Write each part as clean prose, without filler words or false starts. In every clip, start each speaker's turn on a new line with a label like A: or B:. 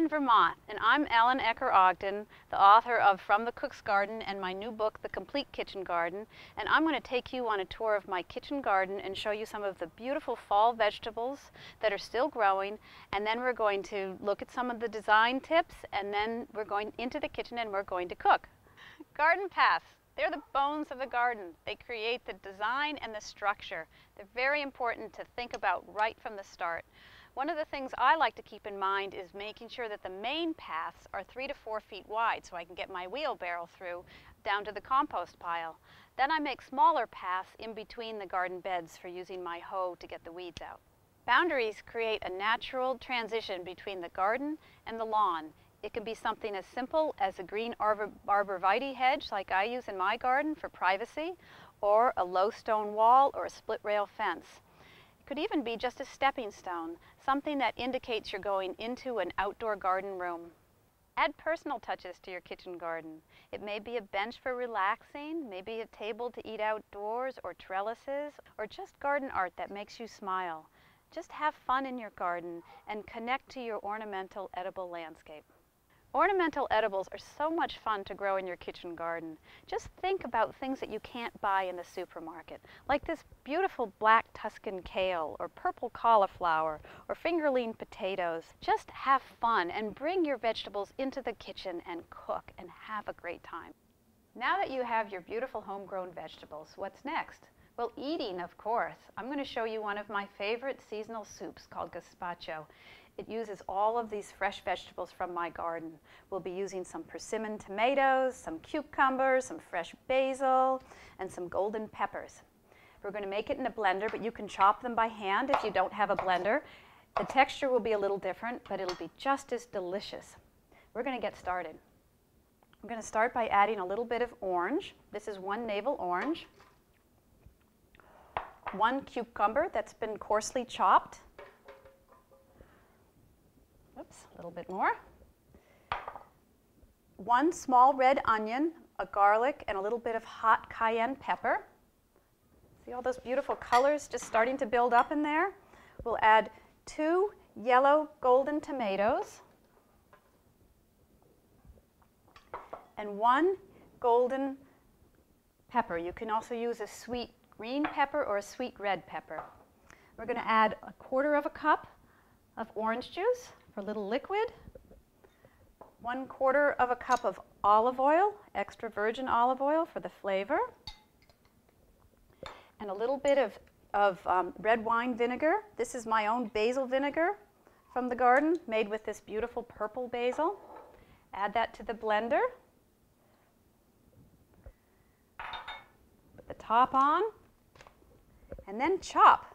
A: in Vermont, and I'm Ellen Ecker Ogden, the author of From the Cook's Garden and my new book, The Complete Kitchen Garden. And I'm going to take you on a tour of my kitchen garden and show you some of the beautiful fall vegetables that are still growing. And then we're going to look at some of the design tips, and then we're going into the kitchen and we're going to cook. Garden paths. They're the bones of the garden. They create the design and the structure. They're very important to think about right from the start. One of the things I like to keep in mind is making sure that the main paths are 3 to 4 feet wide so I can get my wheelbarrow through down to the compost pile. Then I make smaller paths in between the garden beds for using my hoe to get the weeds out. Boundaries create a natural transition between the garden and the lawn. It can be something as simple as a green arborvitae hedge like I use in my garden for privacy, or a low stone wall or a split rail fence. It could even be just a stepping stone, something that indicates you're going into an outdoor garden room. Add personal touches to your kitchen garden. It may be a bench for relaxing, maybe a table to eat outdoors, or trellises, or just garden art that makes you smile. Just have fun in your garden and connect to your ornamental edible landscape. Ornamental edibles are so much fun to grow in your kitchen garden. Just think about things that you can't buy in the supermarket, like this beautiful black Tuscan kale, or purple cauliflower, or fingerling potatoes. Just have fun and bring your vegetables into the kitchen and cook and have a great time. Now that you have your beautiful homegrown vegetables, what's next? Well, eating, of course. I'm going to show you one of my favorite seasonal soups called gazpacho. It uses all of these fresh vegetables from my garden. We'll be using some persimmon tomatoes, some cucumbers, some fresh basil, and some golden peppers. We're going to make it in a blender, but you can chop them by hand if you don't have a blender. The texture will be a little different, but it'll be just as delicious. We're going to get started. I'm going to start by adding a little bit of orange. This is 1 navel orange, 1 cucumber that's been coarsely chopped. Oops, a little bit more. 1 small red onion, a garlic, and a little bit of hot cayenne pepper. See all those beautiful colors just starting to build up in there? We'll add 2 yellow golden tomatoes and 1 golden pepper. You can also use a sweet green pepper or a sweet red pepper. We're going to add 1/4 cup of orange juice for a little liquid, 1/4 cup of olive oil, extra virgin olive oil for the flavor, and a little bit of red wine vinegar. This is my own basil vinegar from the garden, made with this beautiful purple basil. Add that to the blender. Put the top on, and then chop.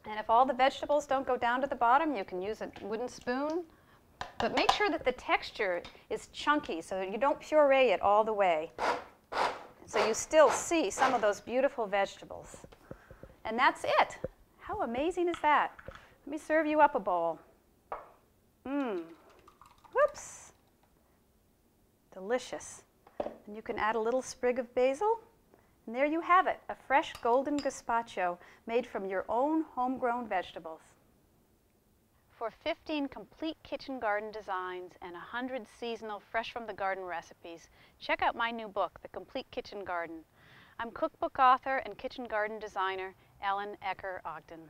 A: And if all the vegetables don't go down to the bottom, you can use a wooden spoon. But make sure that the texture is chunky so that you don't puree it all the way. So you still see some of those beautiful vegetables. And that's it. How amazing is that? Let me serve you up a bowl. Whoops. Delicious. And you can add a little sprig of basil. And there you have it, a fresh golden gazpacho made from your own homegrown vegetables. For 15 complete kitchen garden designs and 100 seasonal fresh from the garden recipes, check out my new book, The Complete Kitchen Garden. I'm cookbook author and kitchen garden designer Ellen Ecker Ogden.